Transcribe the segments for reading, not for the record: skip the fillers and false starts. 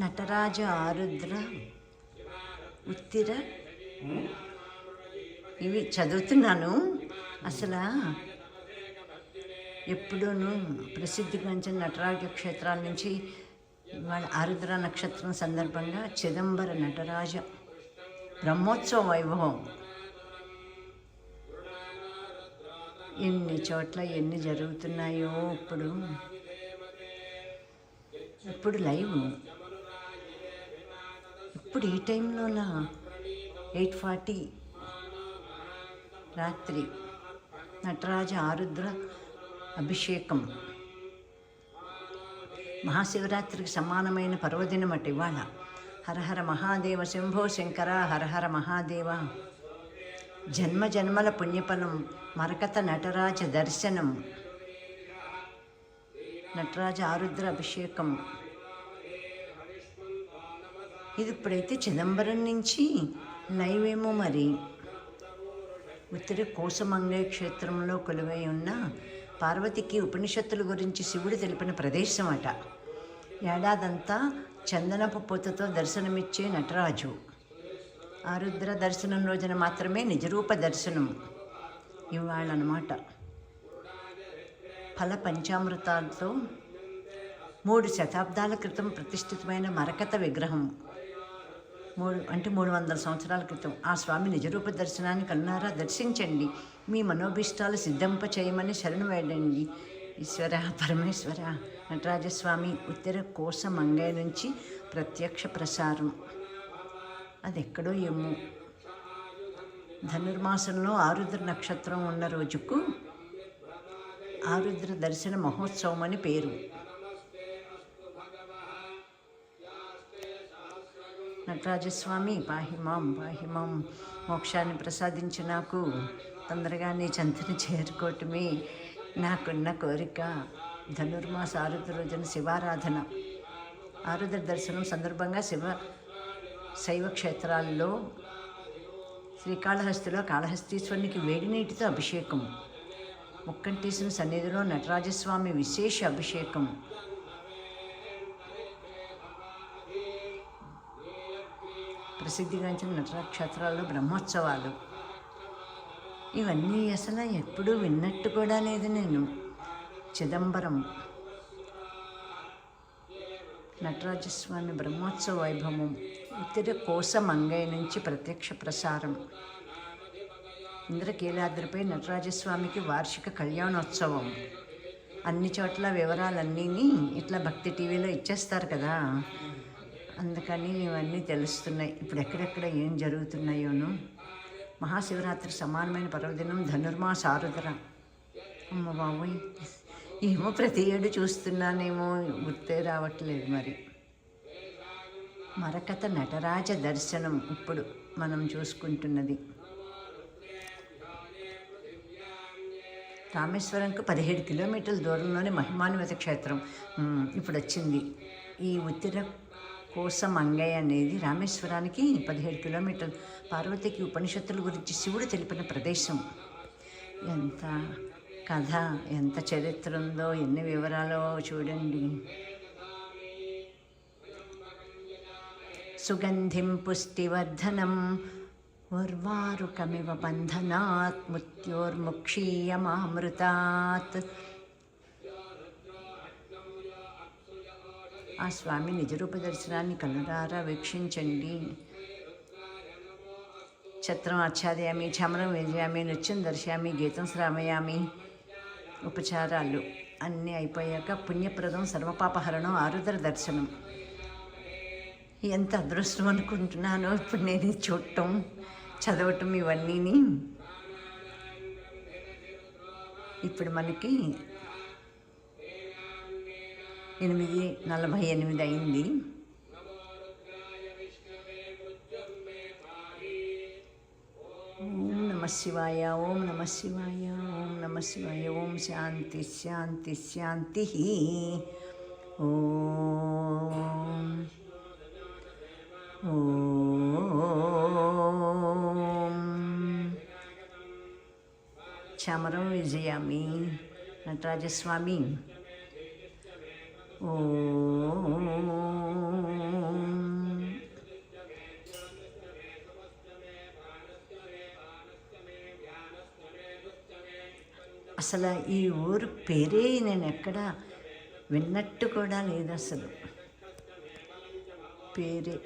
నటరాజ ఆరుద్ర ఉత్తిర ఇవి చదువుతున్నాను. అసలు ఎప్పుడూను ప్రసిద్ధిగాంచిన నటరాజ క్షేత్రాల నుంచి ఇవాళ ఆరుద్ర నక్షత్రం సందర్భంగా చిదంబర నటరాజ బ్రహ్మోత్సవ వైభవం ఎన్ని చోట్ల ఎన్ని జరుగుతున్నాయో. ఇప్పుడు లైవ్ ఇప్పుడు ఈ టైంలోన 8:40 రాత్రి నటరాజ ఆరుద్ర అభిషేకం. మహాశివరాత్రికి సమానమైన పర్వదినం అటు ఇవాళ. హరహర మహాదేవ శంభో శంకర హరహర మహాదేవ. జన్మ జన్మల పుణ్యఫలం మరకత నటరాజ దర్శనం. నటరాజ ఆరుద్ర అభిషేకం ఇది ఇప్పుడైతే చిదంబరం నుంచి లైవ్ ఏమో. మరి ఉత్తర కోసమంగయ్య క్షేత్రంలో కొలువై ఉన్న పార్వతికి ఉపనిషత్తుల గురించి శివుడు తెలిపిన ప్రదేశం అట. ఏడాదంతా చందనపు పూతతో దర్శనమిచ్చే నటరాజు ఆరుద్ర దర్శనం రోజున మాత్రమే నిజరూప దర్శనం ఇవాళన్నమాట. ఫల పంచామృతాలతో 3 శతాబ్దాల క్రితం ప్రతిష్ఠితమైన మరకత విగ్రహం. 300 సంవత్సరాల క్రితం ఆ స్వామి నిజరూప దర్శనాన్ని కన్నారా దర్శించండి. మీ మనోభీష్టాలు సిద్ధింప చేయమని శరణు వేడండి. ఈశ్వర పరమేశ్వర. నటరాజస్వామి ఉత్తర కోసమంగయ్య నుంచి ప్రత్యక్ష ప్రసారం. అది ఎక్కడో ఏమో. ధనుర్మాసంలో ఆరుద్ర నక్షత్రం ఉన్న రోజుకు ఆరుద్ర దర్శన మహోత్సవం అని పేరు. నటరాజస్వామి పాహిమాం పాహిమాం. మోక్షాన్ని ప్రసాదించి నాకు తొందరగా నీ చెంతని చేరుకోవటమే నాకున్న కోరిక. ధనుర్మాస ఆరుద్ర రోజున శివారాధన. ఆరుద్ర దర్శనం సందర్భంగా శైవ క్షేత్రాల్లో శ్రీకాళహస్తిలో కాళహస్తీశ్వరునికి వేడి నీటితో అభిషేకం. ముక్కంటేశ్వరుని సన్నిధిలో నటరాజస్వామి విశేష అభిషేకం. ప్రసిద్ధిగాంచిన నటరాజ క్షేత్రాల్లో బ్రహ్మోత్సవాలు. ఇవన్నీ అసలు ఎప్పుడూ విన్నట్టు కూడా లేదు నేను. చిదంబరం నటరాజస్వామి బ్రహ్మోత్సవ వైభవం. ఉత్తర కోసమంగయ్య నుంచి ప్రత్యక్ష ప్రసారం. ఇంద్రకీలాద్రిపై నటరాజస్వామికి వార్షిక కళ్యాణోత్సవం. అన్ని చోట్ల వివరాలన్నీ ఇట్లా భక్తి టీవీలో ఇచ్చేస్తారు కదా, అందుకని ఇవన్నీ తెలుస్తున్నాయి. ఇప్పుడు ఎక్కడెక్కడ ఏం జరుగుతున్నాయోను. మహాశివరాత్రి సమానమైన పర్వదినం ధనుర్మాస ఆరుద్ర. అమ్మ బాబోయ్, ఏమో ప్రతి ఏడు చూస్తున్నానేమో గుర్తే రావట్లేదు. మరి మరకత నటరాజ దర్శనం ఇప్పుడు మనం చూసుకుంటున్నది. రామేశ్వరంకు 17 కిలోమీటర్ల దూరంలోని మహిమాన్విత క్షేత్రం ఇప్పుడు వచ్చింది. ఈ ఉత్తర కోసమంగయ్య అనేది రామేశ్వరానికి 17 కిలోమీటర్లు. పార్వతికి ఉపనిషత్తుల గురించి శివుడు తెలిపిన ప్రదేశం. ఎంత కథ, ఎంత చరిత్ర ఉందో, ఎన్ని వివరాలో చూడండి. సుగంధిం పుష్టివర్ధనం ఉర్వారుకమివ బంధనాత్ మృత్యోర్ముక్షీయమామృతాత్. ఆ స్వామి నిజరూప దర్శనాన్ని కనులారా వీక్షించండి. ఛత్రం ఆచ్ఛాదయామి, చమరం వేజయామి, నృత్యం దర్శయామి, గీతం శ్రావయామి. ఉపచారాలు అన్నీ అయిపోయాక పుణ్యప్రదం సర్వపాపహరణం ఆరుద్ర దర్శనం. ఎంత అదృష్టం అనుకుంటున్నానో ఇప్పుడు నేను చూడటం, చదవటం ఇవన్నీని. ఇప్పుడు మనకి 8:48 అయింది. ఓం నమ శివాయ, ఓం నమ శివాయ, ఓం నమ శివాయ. ఓం శాంతి శాంతి శాంతి. ఓం చమరం విజయామి. నటరాజస్వామి ఓం అసలు ఈ ఊరు పేరే నేను ఎక్కడ విన్నట్టు కూడా లేదు. అసలు పేరే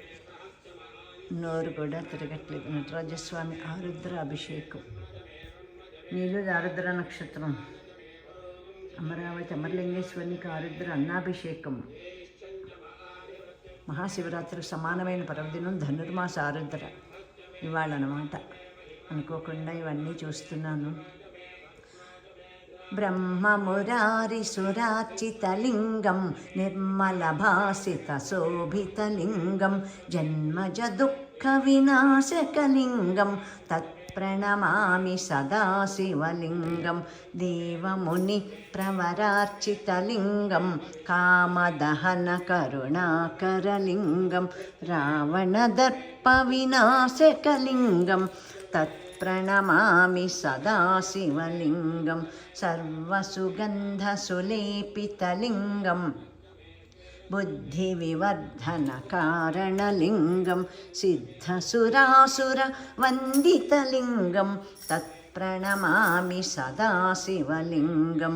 నోరు కూడా తిరగట్లేదు. నటరాజస్వామి ఆరుద్ర అభిషేకం, నీళ్ళు ఆరుద్ర నక్షత్రం, అమరావతి అమరలింగేశ్వరునికి ఆరుద్ర అన్నాభిషేకం, మహాశివరాత్రికి సమానమైన పర్వదినం ధనుర్మాస ఆరుద్ర ఇవాళ అన్నమాట. అనుకోకుండా ఇవన్నీ చూస్తున్నాను. బ్రహ్మమురారిసురార్చితలింగం నిర్మలభాసితశోభితలింగం జన్మజ దుఃఖ వినాశకలింగం తత్ప్రణమామి సదాశివలింగం దేవముని ప్రవరార్చితలింగం కామదహన కరుణాకరలింగం రావణదర్ప వినాశకలింగం తత్ప్రణమామి సదాశివలింగం సర్వసుగంధసులేపితలింగం బుద్ధివివర్ధనకారణలింగం సిద్ధసురాసురవందితలింగం తత్ప్రణమామి సదాశివలింగం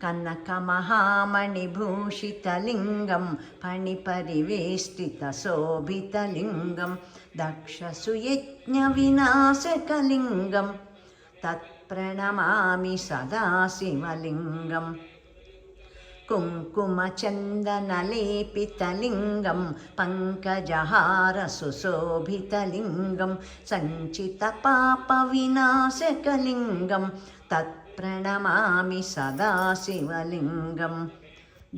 కనకమహామణిభూషితలింగం ఫణిపరివేష్టితశోభితలింగం దక్షసుయజ్ఞవినాశకలింగం తత్ప్రణమామి సదాశివలింగం కుంకుమచందనలేపితలింగం పంకజహారసుశోభితలింగం సంచితపాపవినాశకలింగం తత్ప్రణమామి సదాశివలింగం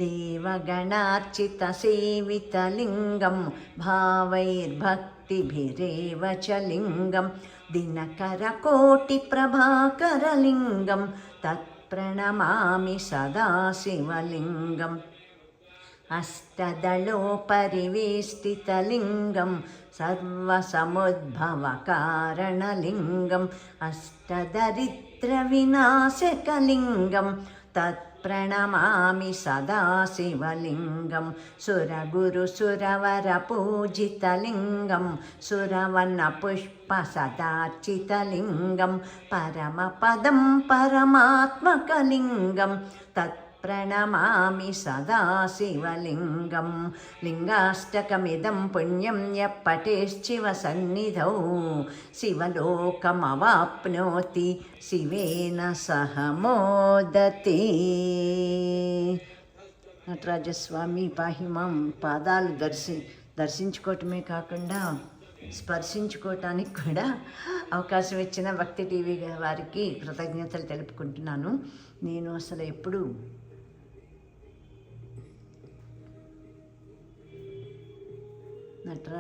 దేవగణార్చితసేవితలింగం భావైర్భక్తిభిరేవ చ లింగం దినకరకోటిప్రభాకరలింగం తత్ప్రణమామి సదాశివలింగం అష్టదళోపరివేష్టితలింగం సర్వసముద్భవకారణలింగం అష్టదరిద్రవినాశకలింగం తత్ప్రణమామి సదాశివలింగం సురగురుసురవరపూజితలింగం సురవనపుష్పసదార్చితలింగం పరమపదం పరమాత్మకలింగం తత్ప్రణమామి సదాశివలింగం లింగాష్టకమిదం పుణ్యం యః పఠేశ్చివ సన్నిధౌ శివలోకమవాప్నోతి శివేన సహ మోదతే. నటరాజస్వామి పాహిమాం పాదాలు దర్శించుకోవటమే కాకుండా స్పర్శించుకోవటానికి కూడా అవకాశం ఇచ్చిన భక్తి టీవీ వారికి కృతజ్ఞతలు తెలుపుకుంటున్నాను. నేను అసలు ఎప్పుడు నటరాజ